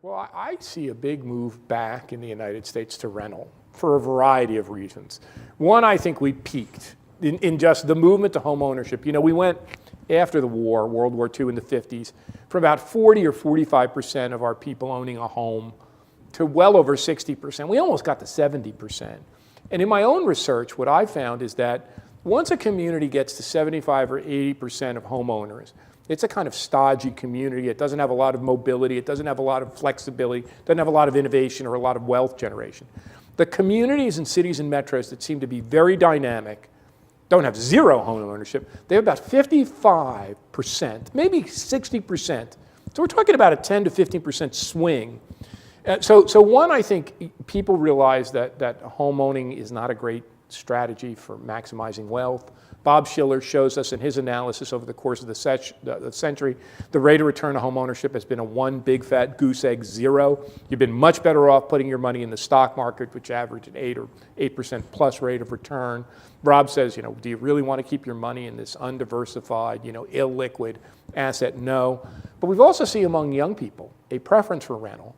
Well, I see a big move back in the United States to rental for a variety of reasons. One, I think we peaked in just the movement to home ownership. You know, we went after the war, World War II in the 50s, from about 40 or 45% of our people owning a home to well over 60%. We almost got to 70%. And in my own research, what I found is that once a community gets to 75 or 80% of homeowners, it's a kind of stodgy community. It doesn't have a lot of mobility. It doesn't have a lot of flexibility. It doesn't have a lot of innovation or a lot of wealth generation. The communities and cities and metros that seem to be very dynamic don't have zero home ownership. They have about 55%, maybe 60%. So we're talking about a 10 to 15% swing. So one, I think people realize that home owning is not a great strategy for maximizing wealth. Bob Shiller shows us in his analysis over the course of the century, the rate of return to home ownership has been a one big fat goose egg, zero. You've been much better off putting your money in the stock market, which averaged an 8% plus rate of return. Rob says, you know, do you really want to keep your money in this undiversified, you know, illiquid asset? No. But we've also seen among young people a preference for rental.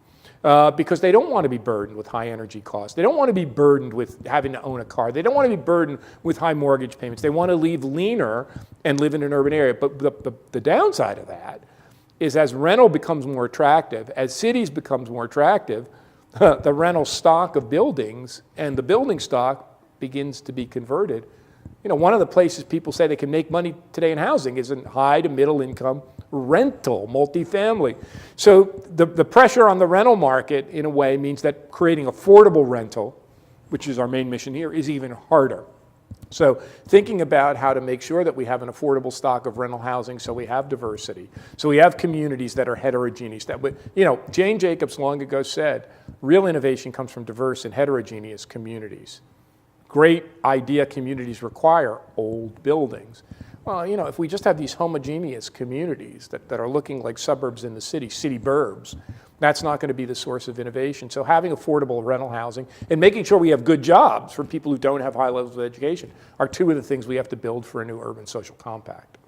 Because they don't want to be burdened with high energy costs. They don't want to be burdened with having to own a car. They don't want to be burdened with high mortgage payments. They want to leave leaner and live in an urban area. But the downside of that is as rental becomes more attractive, as cities becomes more attractive, the rental stock of buildings and the building stock begins to be converted. You know, one of the places people say they can make money today in housing is in high to middle income rental, multifamily. So the pressure on the rental market, in a way, means that creating affordable rental, which is our main mission here, is even harder. So thinking about how to make sure that we have an affordable stock of rental housing so we have diversity, so we have communities that are heterogeneous. You know, Jane Jacobs long ago said, real innovation comes from diverse and heterogeneous communities. Great idea communities require old buildings. Well, you know, if we just have these homogeneous communities that are looking like suburbs in the city, city burbs, that's not going to be the source of innovation. So having affordable rental housing and making sure we have good jobs for people who don't have high levels of education are two of the things we have to build for a new urban social compact.